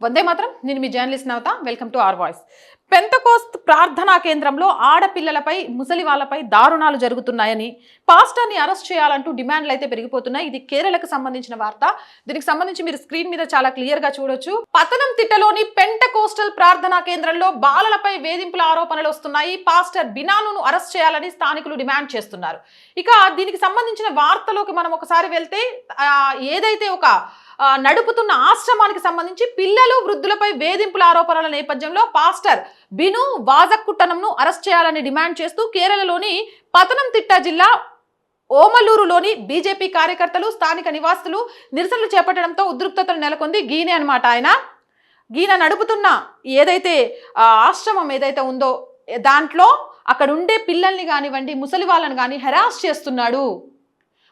వందే మాత్రం. నేను మీ journalist Navata. Welcome to our voice. Pentecost ప్రార్థనా కేంద్రంలో ఆడపిల్లలపై ముసలి వాళ్ళపై దారుణాలు జరుగుతున్నాయని పాస్టర్ని అరెస్ట్ చేయాలంటూ డిమాండ్లు అయితే పెరిగిపోతున్నాయి. ఇది కేరళకు సంబంధించిన వార్త. దీనికి సంబంధించి మీరు స్క్రీన్ మీద చాలా క్లియర్ గా చూడొచ్చు. పతనంతిట్టలోని పెంటకోస్టల్ ప్రార్థనా కేంద్రంలో బాలలపై వేధింపుల ఆరోపణలు వస్తున్నాయి. పాస్టర్ బినాను అరెస్ట్ చేయాలని స్థానికులు డిమాండ్ చేస్తున్నారు. ఇక దీనికి సంబంధించిన వార్తలోకి మనం ఒకసారి వెళ్తే ఏదైతే ఒక నడుపుతున్న ఆశ్రమానికి సంబంధించి పిల్లలు వృద్ధులపై వేధింపుల ఆరోపణల నేపథ్యంలో పాస్టర్ బిను వాజక్కుట్టనంను అరెస్ట్ చేయాలని డిమాండ్ చేస్తూ కేరళలోని పతనంతిట్ట జిల్లా ఓమలూరులోని బీజేపీ కార్యకర్తలు స్థానిక నివాసులు నిరసనలు చేపట్టడంతో ఉద్రిక్తతలు నెలకొంది. గీనే అనమాట ఈయన నడుపుతున్న ఏదైతే ఆశ్రమం ఏదైతే ఉందో దాంట్లో అక్కడ ఉండే పిల్లల్ని కానివ్వండి ముసలి వాళ్ళని కానీ హెరాస్ చేస్తున్నాడు,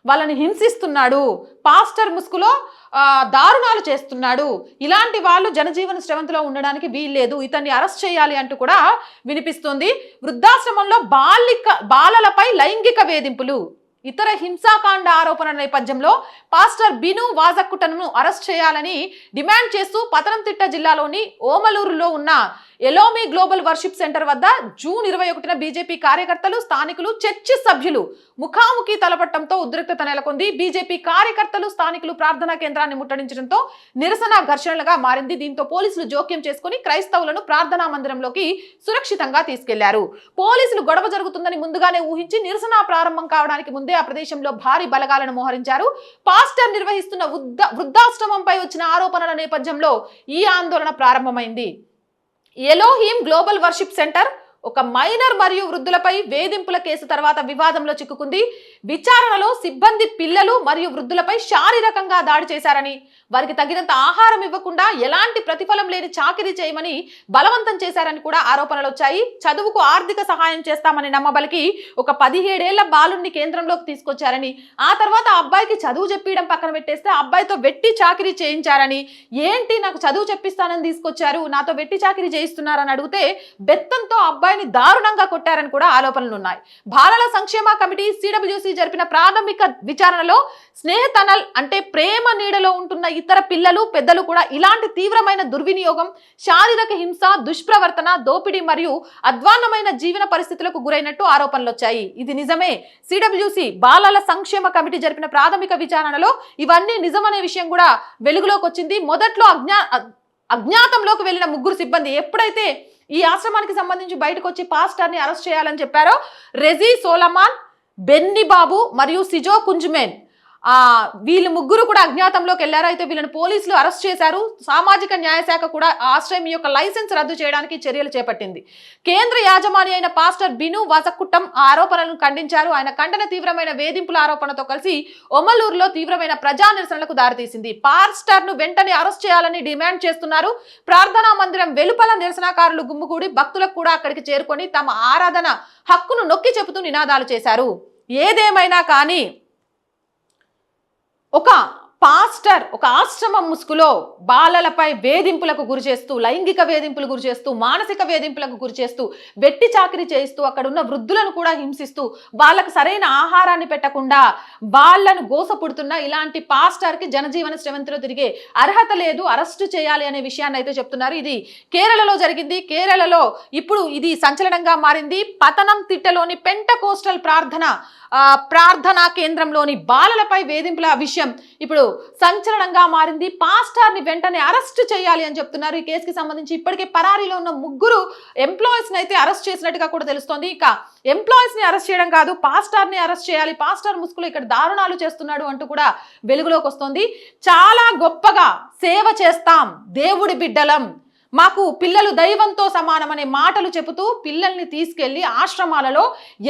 వాళ్ళని హింసిస్తున్నాడు, పాస్టర్ ముసుగులో దారుణాలు చేస్తున్నాడు. ఇలాంటి వాళ్ళు జనజీవన శ్రవంతిలో ఉండడానికి వీల్లేదు, ఇతన్ని అరెస్ట్ చేయాలి అంటూ కూడా వినిపిస్తుంది. వృద్ధాశ్రమంలో బాలలపై లైంగిక వేధింపులు, ఇతర హింసాకాండ ఆరోపణల నేపథ్యంలో పాస్టర్ బిను వాజక్కుట్టను అరెస్ట్ చేయాలని డిమాండ్ చేస్తూ పతనంతిట్ట జిల్లాలోని ఓమలూరులో ఉన్న ఎలోమి గ్లోబల్ వర్షిప్ సెంటర్ వద్ద జూన్ 21న బీజేపీ కార్యకర్తలు స్థానికులు చర్చి సభ్యులు ముఖాముఖి తలపట్టడంతో ఉద్రిక్తత నెలకొంది. బీజేపీ కార్యకర్తలు స్థానికులు ప్రార్థనా కేంద్రాన్ని ముట్టడించడంతో నిరసన ఘర్షణలుగా మారింది. దీంతో పోలీసులు జోక్యం చేసుకుని క్రైస్తవులను ప్రార్థనా మందిరంలోకి సురక్షితంగా తీసుకెళ్లారు. పోలీసులు గొడవ జరుగుతుందని ముందుగానే ఊహించి నిరసన ప్రారంభం కావడానికి ముందే ఆ ప్రదేశంలో భారీ బలగాలను మోహరించారు. పాస్టర్ నిర్వహిస్తున్న వృద్ధాశ్రమంపై వచ్చిన ఆరోపణల నేపథ్యంలో ఈ ఆందోళన ప్రారంభమైంది. ఎలోహిం గ్లోబల్ వర్షిప్ సెంటర్ ఒక మైనర్ మరియు వృద్ధులపై వేధింపుల కేసు తర్వాత వివాదంలో చిక్కుకుంది. విచారణలో సిబ్బంది పిల్లలు మరియు వృద్ధులపై శారీరకంగా దాడి చేశారని, వారికి తగినంత ఆహారం ఇవ్వకుండా ఎలాంటి ప్రతిఫలం లేని చాకిరీ చేయమని బలవంతం చేశారని కూడా ఆరోపణలు వచ్చాయి. చదువుకు ఆర్థిక సహాయం చేస్తామని నమ్మబలికి ఒక 17 ఏళ్ల బాలుడిని కేంద్రంలోకి తీసుకొచ్చారని, ఆ తర్వాత అబ్బాయికి చదువు చెప్పియడం పక్కన పెట్టేస్తే అబ్బాయితో వెట్టి చాకిరీ చేయించారని, ఏంటి నాకు చదువు చెప్పిస్తానని తీసుకొచ్చారు, నాతో వెట్టి చాకిరీ చేయిస్తున్నారని అడిగితే బెత్తంతో అబ్బాయి దారుణంగా కొట్టారని కూడా ఆరోపణలు ఉన్నాయి. బాలల సంక్షేమ కమిటీ సిడబ్ల్యూసి జరిపిన ప్రాథమిక విచారణలో స్నేహతనల్ అంటే ప్రేమ నీడలో ఉంటున్న ఇతర పిల్లలు పెద్దలు కూడా ఇలాంటి తీవ్రమైన దుర్వినియోగం, శారీరక హింస, దుష్ప్రవర్తన, దోపిడీ మరియు అధ్వాన్నమైన జీవన పరిస్థితులకు గురైనట్టు ఆరోపణలు వచ్చాయి. ఇది నిజమే. సిడబ్ల్యూసి బాలల సంక్షేమ కమిటీ జరిపిన ప్రాథమిక విచారణలో ఇవన్నీ నిజమనే విషయం కూడా వెలుగులోకి వచ్చింది. మొదట్లో అజ్ఞాతంలోకి వెళ్లిన 3 సిబ్బంది ఎప్పుడైతే ఈ ఆశ్రమానికి సంబంధించి బయటకు వచ్చి పాస్టర్ని అరెస్ట్ చేయాలని చెప్పారో రెజీ సోలమాన్, బెన్నీ బాబు మరియు సిజో కుంజ్మెన్ వీళ్ళు 3 కూడా అజ్ఞాతంలోకి వెళ్లారు. అయితే వీళ్ళని పోలీసులు అరెస్ట్ చేశారు. సామాజిక న్యాయ శాఖ కూడా ఆశ్రయం యొక్క లైసెన్స్ రద్దు చేయడానికి చర్యలు చేపట్టింది. కేంద్ర యాజమాని అయిన పాస్టర్ బిను వాజక్కుట్టం ఆరోపణలను ఖండించారు. ఆయన ఖండన తీవ్రమైన వేధింపుల ఆరోపణతో కలిసి ఒమలూరులో తీవ్రమైన ప్రజా నిరసనలకు దారితీసింది. పాస్టర్ ను వెంటనే అరెస్ట్ చేయాలని డిమాండ్ చేస్తున్నారు. ప్రార్థనా మందిరం వెలుపల నిరసనకారులు గుమ్ముగూడి భక్తులకు కూడా అక్కడికి చేరుకొని తమ ఆరాధన హక్కును నొక్కి చెబుతూ నినాదాలు చేశారు. ఏదేమైనా కానీ ఒక పాస్టర్ ఒక ఆశ్రమం ముసుగులో బాలలపై వేధింపులకు గురి చేస్తూ, లైంగిక వేధింపులు గురి చేస్తూ, మానసిక వేధింపులకు గురి చేస్తూ, వెట్టి చాకిరీ చేయిస్తూ, అక్కడ ఉన్న వృద్ధులను కూడా హింసిస్తూ, వాళ్ళకు సరైన ఆహారాన్ని పెట్టకుండా వాళ్ళను గోసపుడుతున్న ఇలాంటి పాస్టర్కి జనజీవన శ్రవంతిలో తిరిగే అర్హత లేదు, అరెస్టు చేయాలి అనే విషయాన్ని అయితే చెప్తున్నారు. ఇది కేరళలో జరిగింది. కేరళలో ఇప్పుడు ఇది సంచలనంగా మారింది. పతనంతిట్టలోని పెంటకోస్టల్ ప్రార్థనా కేంద్రంలోని బాలలపై వేధింపుల విషయం ఇప్పుడు సంచలనంగా మారింది. పాస్టర్ని వెంటనే అరెస్ట్ చేయాలి అని చెప్తున్నారు. ఈ కేసుకి సంబంధించి ఇప్పటికే పరారీలో ఉన్న 3 ఎంప్లాయీస్ని అయితే అరెస్ట్ చేసినట్టుగా కూడా తెలుస్తోంది. ఇక ఎంప్లాయీస్ని అరెస్ట్ చేయడం కాదు, పాస్టర్ని అరెస్ట్ చేయాలి, పాస్టర్ ముసుగులో ఇక్కడ దారుణాలు చేస్తున్నాడు అంటూ కూడా వెలుగులోకి వస్తుంది. చాలా గొప్పగా సేవ చేస్తాం, దేవుడి బిడ్డలం, మాకు పిల్లలు దైవంతో సమానమనే మాటలు చెబుతూ పిల్లల్ని తీసుకెళ్లి ఆశ్రమాలలో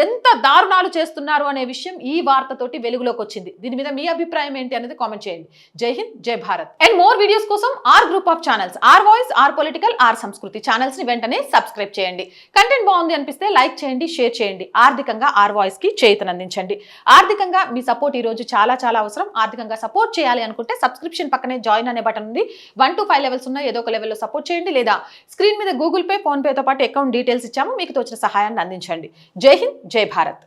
ఎంత దారుణాలు చేస్తున్నారు అనే విషయం ఈ వార్తతోటి వెలుగులోకి వచ్చింది. దీని మీద మీ అభిప్రాయం ఏంటి అనేది కామెంట్ చేయండి. జై హింద్, జై భారత్. అండ్ మోర్ వీడియోస్ కోసం R group of channels, R Voice, R Political, R Samskriti channels ని వెంటనే సబ్స్క్రైబ్ చేయండి. కంటెంట్ బాగుంది అనిపిస్తే లైక్ చేయండి, షేర్ చేయండి. ఆర్థికంగా ఆర్ వాయిస్ కి చేతనందించండి. ఆర్థికంగా మీ సపోర్ట్ ఈ రోజు చాలా చాలా అవసరం. ఆర్థికంగా సపోర్ట్ చేయాలి అనుకుంటే సబ్స్క్రిప్షన్ పక్కనే జాయిన్ అనే బటన్ ఉంది. 1 to 5 లెవెల్స్ ఉన్నాయి. ఏదో ఒక లెవెల్లో సపోర్ట్ చేయండి. లేదా స్క్రీన్ మీద గూగుల్ పే, ఫోన్ పేతో పాటు అకౌంట్ డీటెయిల్స్ ఇచ్చాము. మీకు తోచిన సహాయాన్ని అందించండి. జై హింద్, జై భారత్.